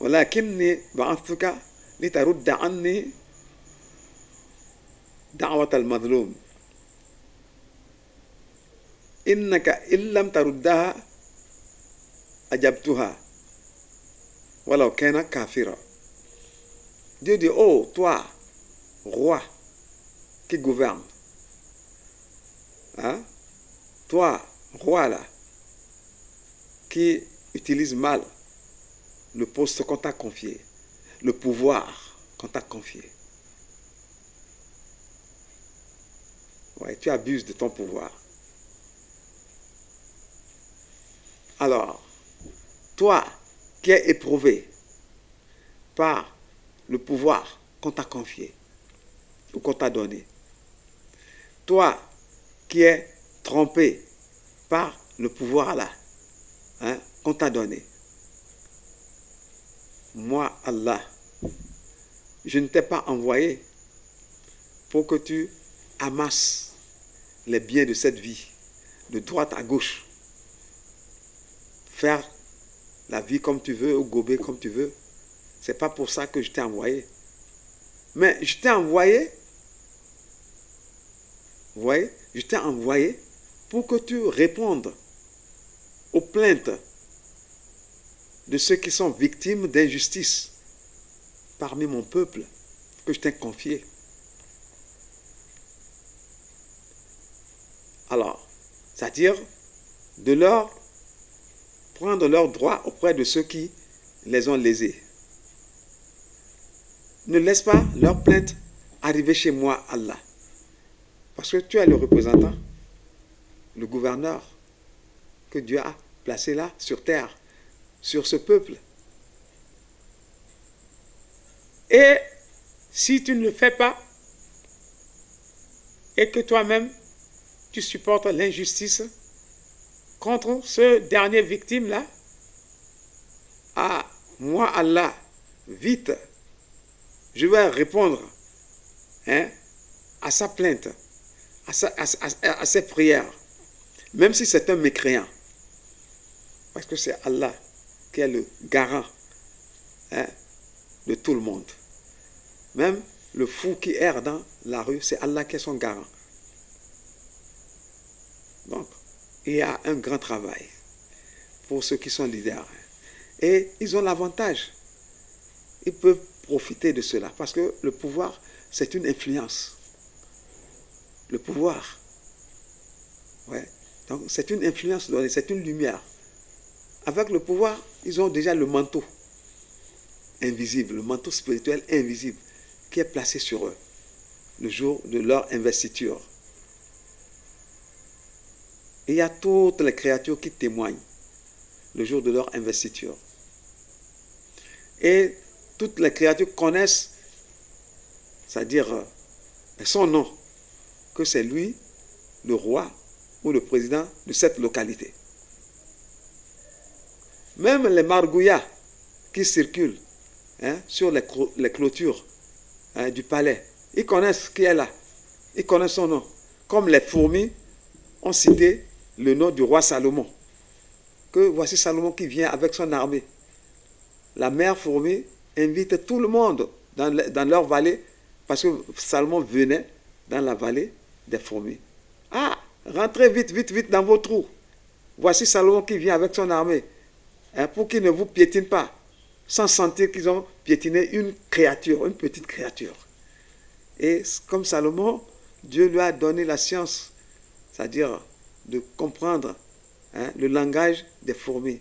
ولكني بعثتك لترد عني دعوة المظلوم إنك إن لم تردها أجبتها ولو كان كافرا. Dieu dit, oh toi, roi qui gouverne, hein? Toi, roi là, qui utilise mal le poste qu'on t'a confié, le pouvoir qu'on t'a confié. Ouais, tu abuses de ton pouvoir. Alors, toi qui es éprouvé par le pouvoir qu'on t'a confié ou qu'on t'a donné, toi qui es trompé par le pouvoir là, hein, qu'on t'a donné, moi, Allah, je ne t'ai pas envoyé pour que tu amasses les biens de cette vie, de droite à gauche, faire la vie comme tu veux ou gober comme tu veux. C'est pas pour ça que je t'ai envoyé. Mais je t'ai envoyé, vous voyez, je t'ai envoyé pour que tu répondes aux plaintes de ceux qui sont victimes d'injustice parmi mon peuple que je t'ai confié. Alors, c'est-à-dire de leur prendre leurs droits auprès de ceux qui les ont lésés. Ne laisse pas leurs plaintes arriver chez moi, Allah. Parce que tu es le représentant, le gouverneur que Dieu a placé là, sur terre, sur ce peuple. Et si tu ne le fais pas, et que toi-même, tu supportes l'injustice contre ce dernier victime-là, moi, Allah, vite, je vais répondre à sa plainte, à ses prières, même si c'est un mécréant. Parce que c'est Allah qui est le garant de tout le monde. Même le fou qui erre dans la rue, c'est Allah qui est son garant. Donc, il y a un grand travail pour ceux qui sont leaders. Et ils ont l'avantage. Ils peuvent profiter de cela. Parce que le pouvoir, c'est une influence. Le pouvoir. Ouais. Donc, c'est une influence donnée, c'est une lumière. Avec le pouvoir, ils ont déjà le manteau invisible, le manteau spirituel invisible qui est placé sur eux le jour de leur investiture. Et il y a toutes les créatures qui témoignent le jour de leur investiture. Et toutes les créatures connaissent, c'est-à-dire son nom, que c'est lui, le roi ou le président de cette localité. Même les margouillas qui circulent sur les clôtures du palais, ils connaissent qui est là, ils connaissent son nom. Comme les fourmis ont cité le nom du roi Salomon, que voici Salomon qui vient avec son armée. La mère fourmi invite tout le monde dans leur vallée, parce que Salomon venait dans la vallée des fourmis. Ah, rentrez vite, vite, vite dans vos trous. Voici Salomon qui vient avec son armée, pour qu'ils ne vous piétinent pas, sans sentir qu'ils ont piétiné une créature, une petite créature. Et comme Salomon, Dieu lui a donné la science, c'est-à-dire de comprendre le langage des fourmis,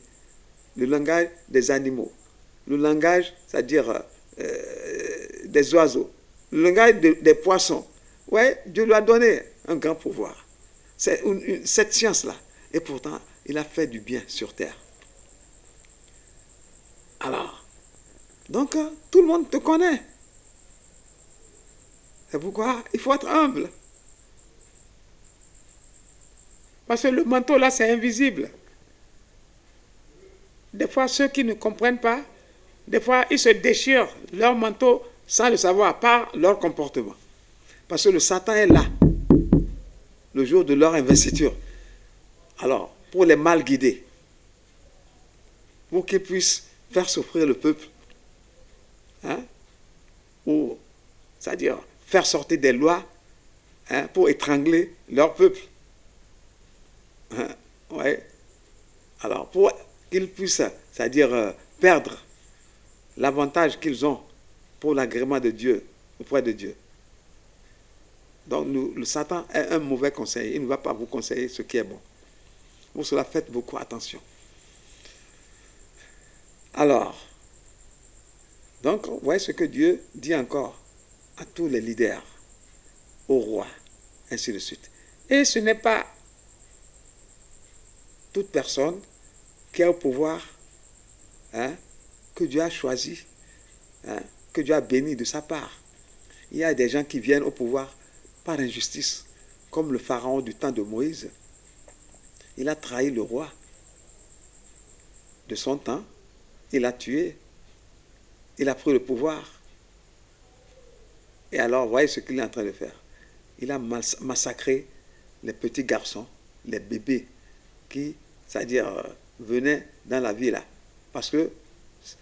le langage des animaux, le langage, c'est-à-dire des oiseaux, le langage des poissons. Ouais, Dieu lui a donné un grand pouvoir. C'est cette science-là. Et pourtant, il a fait du bien sur terre. Alors, donc, tout le monde te connaît. C'est pourquoi il faut être humble. parce que le manteau là, c'est invisible. Des fois, ceux qui ne comprennent pas, des fois, ils se déchirent leur manteau sans le savoir, par leur comportement. Parce que le Satan est là, le jour de leur investiture. Alors, pour les mal guider, pour qu'ils puissent faire souffrir le peuple, ou, c'est-à-dire faire sortir des lois pour étrangler leur peuple. Ouais. Alors, pour qu'ils puissent, c'est-à-dire perdre l'avantage qu'ils ont pour l'agrément de Dieu, auprès de Dieu. Donc, le Satan est un mauvais conseiller. Il ne va pas vous conseiller ce qui est bon. Pour cela, faites beaucoup attention. Alors, donc, vous voyez ce que Dieu dit encore à tous les leaders, aux rois, ainsi de suite. Et ce n'est pas toute personne qui a au pouvoir que Dieu a choisi, que Dieu a béni de sa part. Il y a des gens qui viennent au pouvoir par injustice, comme le pharaon du temps de Moïse. Il a trahi le roi de son temps, il a tué, il a pris le pouvoir. Et alors, voyez ce qu'il est en train de faire. Il a massacré les petits garçons, les bébés qui, c'est-à-dire, venaient dans la ville, Parce que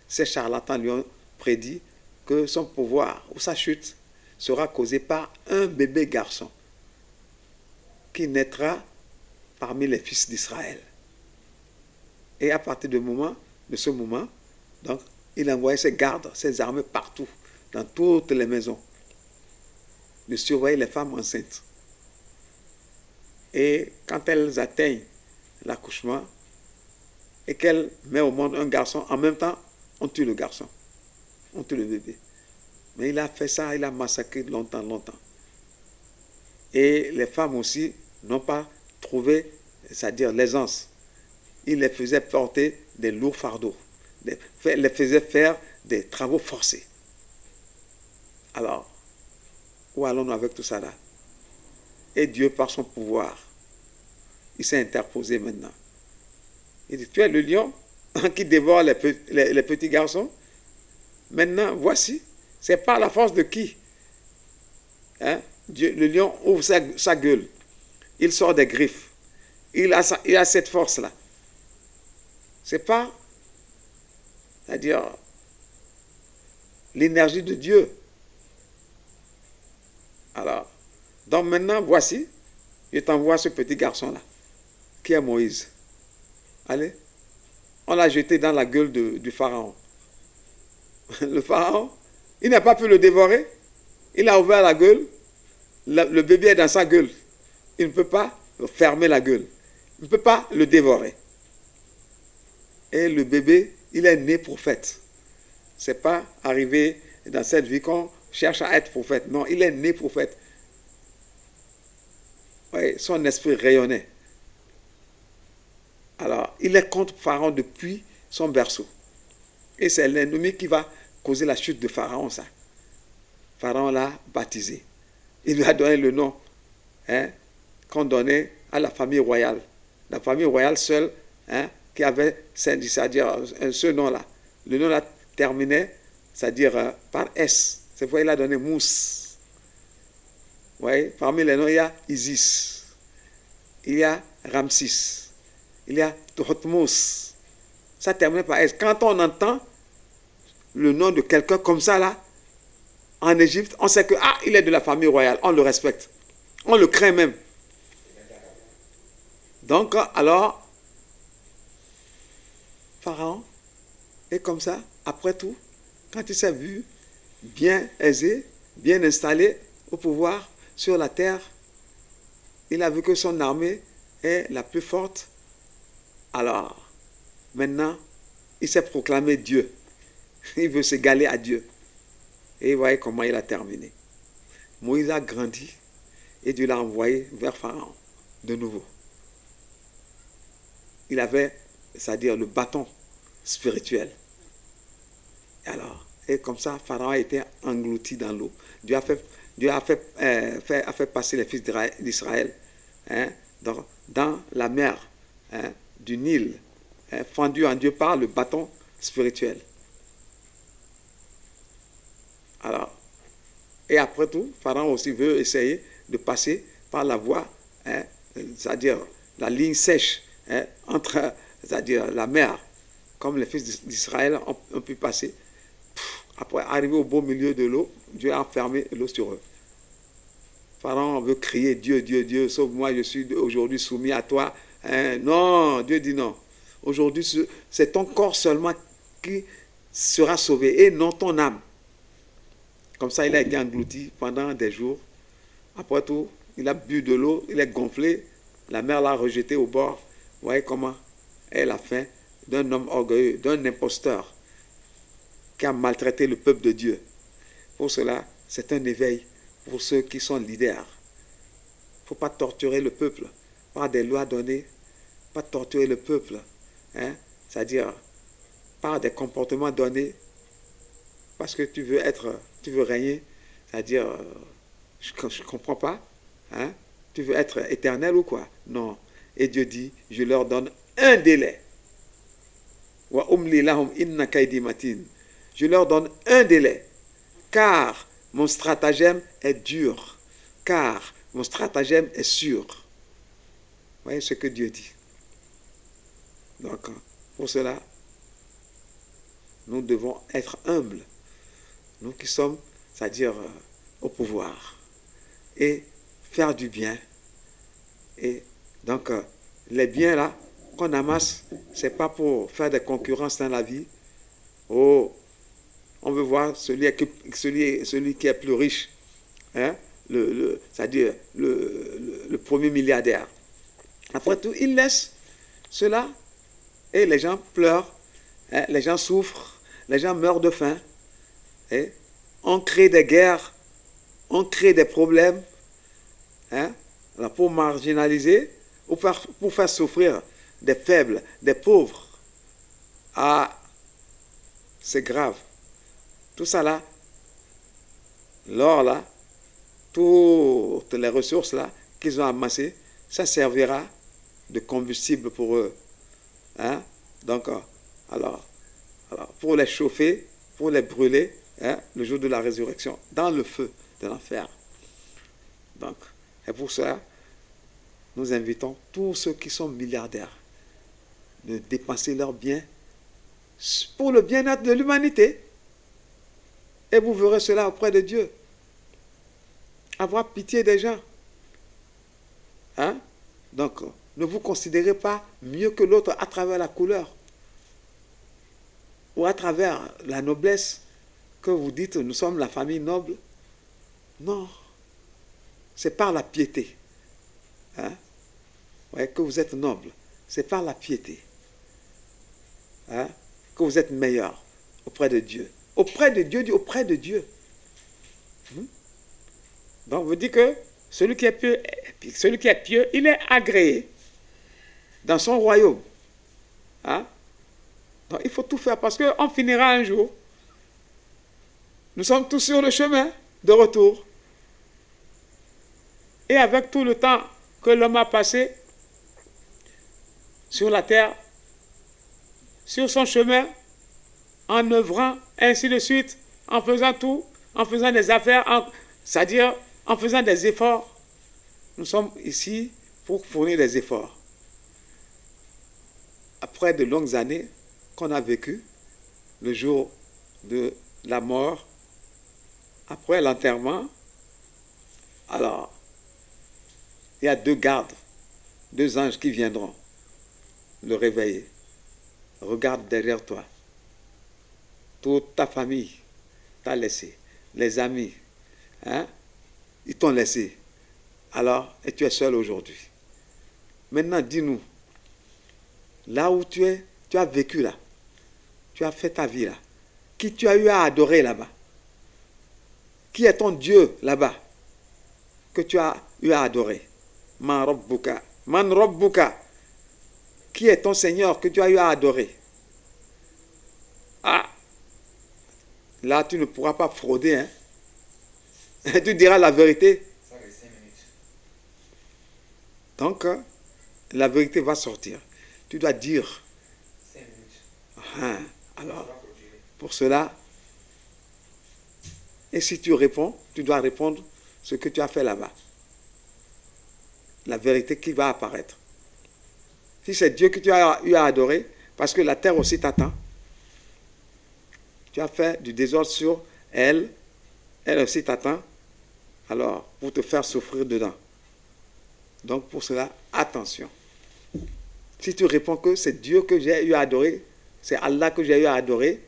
ces charlatans lui ont prédit que son pouvoir ou sa chute sera causée par un bébé garçon qui naîtra parmi les fils d'Israël. Et à partir de ce moment, donc, il envoyait ses gardes, ses armées partout, dans toutes les maisons, de surveiller les femmes enceintes. Et quand elles atteignent l'accouchement et qu'elles mettent au monde un garçon, en même temps, on tue le garçon, on tue le bébé. Mais il a fait ça, il a massacré longtemps. Et les femmes aussi n'ont pas trouvé, c'est-à-dire l'aisance. Il les faisait porter des lourds fardeaux, les faisait faire des travaux forcés. Alors, où allons-nous avec tout ça là? Et Dieu, par son pouvoir, il s'est interposé maintenant. Il dit, tu es le lion qui dévore les petits garçons. Maintenant, voici, c'est par la force de qui? Hein? Dieu, le lion ouvre sa gueule. Il sort des griffes. Il a cette force-là. C'est pas, c'est-à-dire, l'énergie de Dieu. Alors, donc maintenant, voici, je t'envoie ce petit garçon-là, qui est Moïse. Allez, on l'a jeté dans la gueule du pharaon. Le pharaon, il n'a pas pu le dévorer. Il a ouvert la gueule. Le bébé est dans sa gueule. Il ne peut pas fermer la gueule. Il ne peut pas le dévorer. Et le bébé, il est né prophète. Ce n'est pas arrivé dans cette vie qu'on cherche à être prophète. Non, il est né prophète. Oui, son esprit rayonnait. Alors, il est contre Pharaon depuis son berceau. Et c'est l'ennemi qui va causer la chute de Pharaon, ça. Pharaon l'a baptisé. Il lui a donné le nom qu'on donnait à la famille royale. La famille royale seule, qui avait, c'est-à-dire ce nom-là. Le nom-là terminait, c'est-à-dire par S. C'est pourquoi il a donné Mousse. Vous voyez, parmi les noms, il y a Isis, il y a Ramsis, il y a Thotmos. Ça termine par S. Quand on entend le nom de quelqu'un comme ça, là, en Égypte, on sait que, il est de la famille royale, on le respecte. On le craint même. Donc, alors, Pharaon est comme ça, après tout, quand il s'est vu bien aisé, bien installé au pouvoir sur la terre, il a vu que son armée est la plus forte. Alors, maintenant, il s'est proclamé Dieu. Il veut s'égaler à Dieu. Et vous voyez comment il a terminé. Moïse a grandi et Dieu l'a envoyé vers Pharaon de nouveau. Il avait, c'est-à-dire le bâton spirituel. Et comme ça, Pharaon a été englouti dans l'eau. Dieu a fait passer les fils d'Israël dans la mer du Nil, fendu en Dieu par le bâton spirituel. Alors, et après tout, Pharaon aussi veut essayer de passer par la voie, c'est-à-dire la ligne sèche entre, c'est-à-dire la mer, comme les fils d'Israël ont pu passer. Après, arrivé au beau milieu de l'eau, Dieu a fermé l'eau sur eux. Pharaon veut crier, Dieu, Dieu, Dieu, sauve-moi, je suis aujourd'hui soumis à toi. Non, Dieu dit non. Aujourd'hui, c'est ton corps seulement qui sera sauvé et non ton âme. Comme ça, il a été englouti pendant des jours. Après tout, il a bu de l'eau, il est gonflé. La mer l'a rejeté au bord. Vous voyez comment est la fin d'un homme orgueilleux, d'un imposteur qui a maltraité le peuple de Dieu. Pour cela, c'est un éveil pour ceux qui sont leaders. Il ne faut pas torturer le peuple par des lois données, pas torturer le peuple, c'est-à-dire par des comportements donnés, parce que tu veux régner, c'est-à-dire, je ne comprends pas, tu veux être éternel ou quoi? Non. Et Dieu dit, je leur donne un délai. Je leur donne un délai, car mon stratagème est dur, car mon stratagème est sûr. Vous voyez ce que Dieu dit. Donc, pour cela, nous devons être humbles. Nous qui sommes, c'est-à-dire au pouvoir. Et faire du bien. Et donc, les biens là qu'on amasse, ce n'est pas pour faire des concurrences dans la vie. Oh, on veut voir celui qui est plus riche. Hein? C'est-à-dire le premier milliardaire. Après tout, il laisse cela et les gens pleurent, hein? Les gens souffrent, les gens meurent de faim. Et on crée des guerres, on crée des problèmes, hein? Alors pour marginaliser ou pour faire souffrir des faibles, des pauvres. Ah, c'est grave. Tout ça là, l'or là, toutes les ressources là qu'ils ont amassées, ça servira de combustible pour eux. Hein? Donc, alors, pour les chauffer, pour les brûler, hein, le jour de la résurrection, dans le feu de l'enfer. Donc, et pour cela, nous invitons tous ceux qui sont milliardaires de dépenser leurs biens pour le bien-être de l'humanité. Et vous verrez cela auprès de Dieu. Avoir pitié des gens. Hein? Donc, ne vous considérez pas mieux que l'autre à travers la couleur ou à travers la noblesse que vous dites, nous sommes la famille noble. Non. C'est par la piété. Hein? Ouais, que vous êtes noble. C'est par la piété. Hein? Que vous êtes meilleur auprès de Dieu. Auprès de Dieu, auprès de Dieu. Donc, vous dites que celui qui est pieux, il est agréé dans son royaume. Hein? Donc, il faut tout faire parce qu'on finira un jour. Nous sommes tous sur le chemin de retour. Et avec tout le temps que l'homme a passé sur la terre, sur son chemin, en œuvrant, ainsi de suite, en faisant tout, en faisant des affaires, c'est-à-dire en faisant des efforts. Nous sommes ici pour fournir des efforts. Après de longues années qu'on a vécu, le jour de la mort, après l'enterrement, alors, il y a 2 gardes, 2 anges qui viendront le réveiller. Regarde derrière toi. Toute ta famille t'a laissé. Les amis, hein, ils t'ont laissé. Alors, et tu es seul aujourd'hui. Maintenant, dis-nous, là où tu es, tu as vécu là, tu as fait ta vie là, qui tu as eu à adorer là-bas? Qui est ton Dieu là-bas que tu as eu à adorer? Man Rabbuka. Man Rabbuka. Qui est ton Seigneur que tu as eu à adorer? Ah, là tu ne pourras pas frauder, hein? Tu diras la vérité. Donc, la vérité va sortir. Tu dois dire. Alors, pour cela, et si tu réponds, tu dois répondre ce que tu as fait là-bas. La vérité qui va apparaître. Si c'est Dieu que tu as eu à adorer, parce que la terre aussi t'attend, tu as fait du désordre sur elle, elle aussi t'attend, alors pour te faire souffrir dedans. Donc pour cela, attention. Si tu réponds que c'est Dieu que j'ai eu à adorer, c'est Allah que j'ai eu à adorer,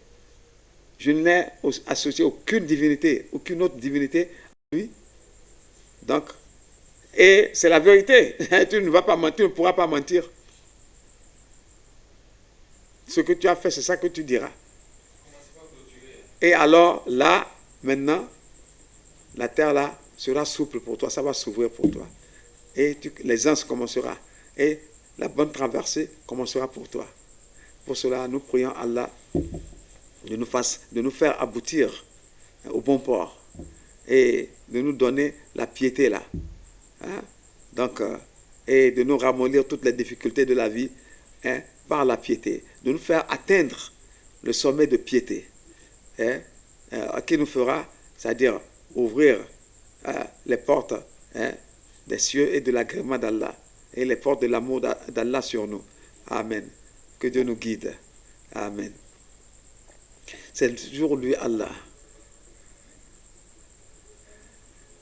je n'ai associé aucune divinité, aucune autre divinité à lui. Donc, et c'est la vérité. Tu ne vas pas mentir, tu ne pourras pas mentir. Ce que tu as fait, c'est ça que tu diras. Et alors, là, maintenant, la terre là sera souple pour toi, ça va s'ouvrir pour toi. Et les anges commenceront. Et la bonne traversée commencera pour toi. Pour cela, nous prions Allah de nous faire aboutir au bon port et de nous donner la piété là. Hein? Donc, et de nous ramollir toutes les difficultés de la vie, hein, par la piété. De nous faire atteindre le sommet de piété. Hein, qui nous fera, c'est-à-dire ouvrir les portes, hein, des cieux et de l'agrément d'Allah et les portes de l'amour d'Allah sur nous. Amen. Que Dieu nous guide. Amen. C'est toujours lui, Allah.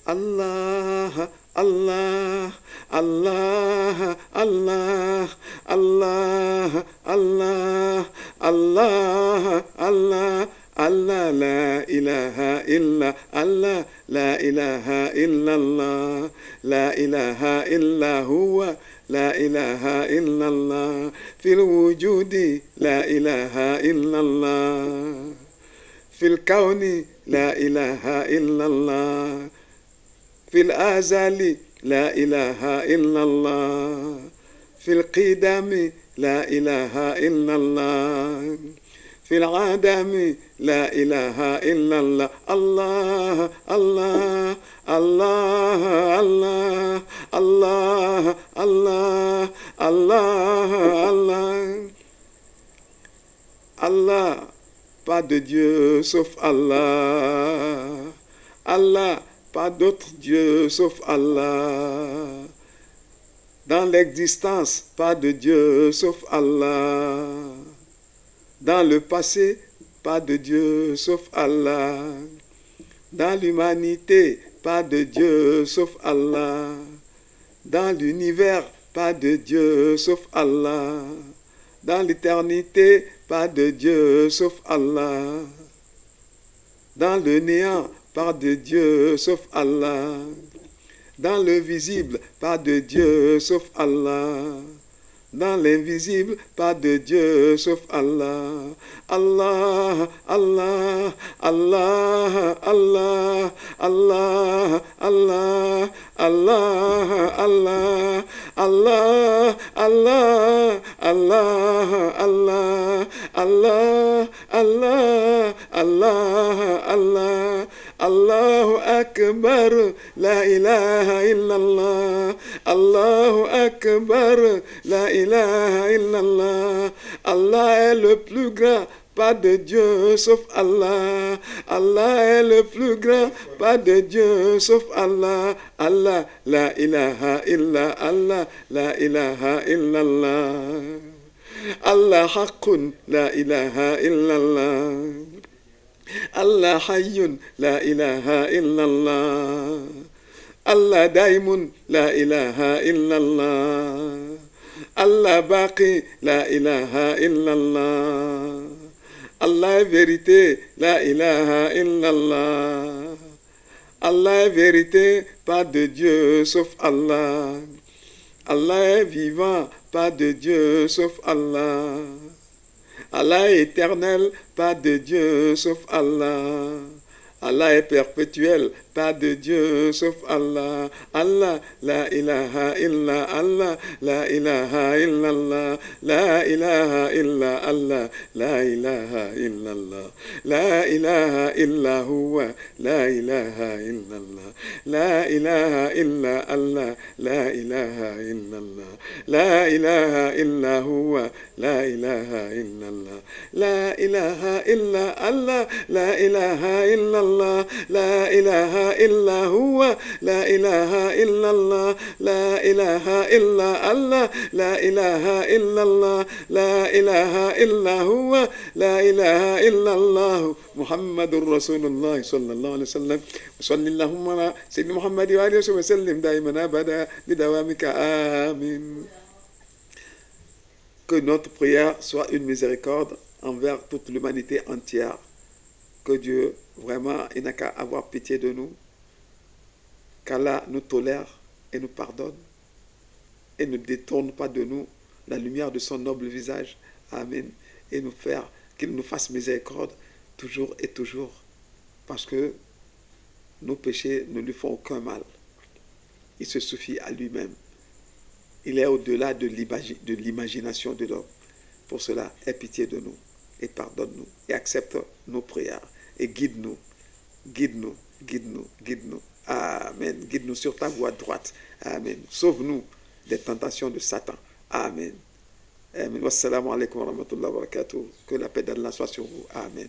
Allah, Allah, Allah, Allah, Allah, Allah, Allah, Allah, Allah, la ilaha illa Allah, la ilaha illa Allah, la ilaha illa huwa, la ilaha illa Allah, fil wujudi, la ilaha illa Allah, fil kawni, la ilaha illa Allah, في الأزل لا إله إلا الله في القدم لا إله إلا الله في العدم لا إله إلا الله الله الله الله الله الله الله الله الله Allah, pas de Dieu sauf Allah. Allah, pas d'autre Dieu sauf Allah. Dans l'existence, pas de Dieu sauf Allah. Dans le passé, pas de Dieu sauf Allah. Dans l'humanité, pas de Dieu sauf Allah. Dans l'univers, pas de Dieu sauf Allah. Dans l'éternité, pas de Dieu sauf Allah. Dans le néant, pas de Dieu sauf Allah. Dans le visible, pas de Dieu sauf Allah. Dans l'invisible, pas de Dieu sauf Allah. Allah, Allah, Allah, Allah, Allah, Allah, Allah, Allah, Allah, Allah, Allah, Allah, Allah, Allah, Allah, Allah. Allahu Akbar, la ilaha illallah. Allahu Akbar, la ilaha illallah. Allah est le plus grand, pas de Dieu sauf Allah. Allah est le plus grand, pas de Dieu sauf Allah. Allah, la ilaha illa Allah, la ilaha illallah. Allah haqqun, la ilaha illallah. Allah hayyun, la ilaha illallah. Allah daimun, la ilaha illallah. Allah baqi, la ilaha illallah. Allah est vérité, la ilaha illallah. Allah est vérité, pas de Dieu sauf Allah. Allah est vivant, pas de Dieu sauf Allah. Allah est éternel, pas de Dieu sauf Allah. Allah est perpétuel, pas de Dieu sauf Allah. Allah, la ilaha illa Allah, la ilaha illallah, la ilaha illa Allah, la ilaha illallah, la ilaha illa huwa, la ilaha illallah, la ilaha illa Allah, la ilaha illallah, la ilaha illa huwa, la ilaha illallah, la ilaha illa Allah, la ilaha illallah. لا إله إلا هو لا إله إلا الله لا إله إلا الله لا إله إلا الله لا إله إلا هو لا إله إلا الله محمد رسول الله صلى الله عليه وسلم وصلى اللهم على سيدنا محمد وآله وسلم دائما أبدا بدوامك آمين. Que notre prière soit une miséricorde envers toute l'humanité entière. Que Dieu, vraiment, il n'a qu'à avoir pitié de nous. Qu'Allah nous tolère et nous pardonne. Et ne détourne pas de nous la lumière de son noble visage. Amen. Et qu'il nous fasse miséricorde toujours et toujours. Parce que nos péchés ne lui font aucun mal. Il se suffit à lui-même. Il est au-delà de l'imagination de l'homme. Pour cela, aie pitié de nous et pardonne-nous et accepte nos prières et guide-nous, guide-nous, guide-nous, guide-nous. Amen. Guide-nous sur ta voie droite. Amen. Sauve-nous des tentations de Satan. Amen. Amen. Wassalamu alaikum wa rahmatullahi wa barakatuh. Que la paix d'Allah soit sur vous. Amen.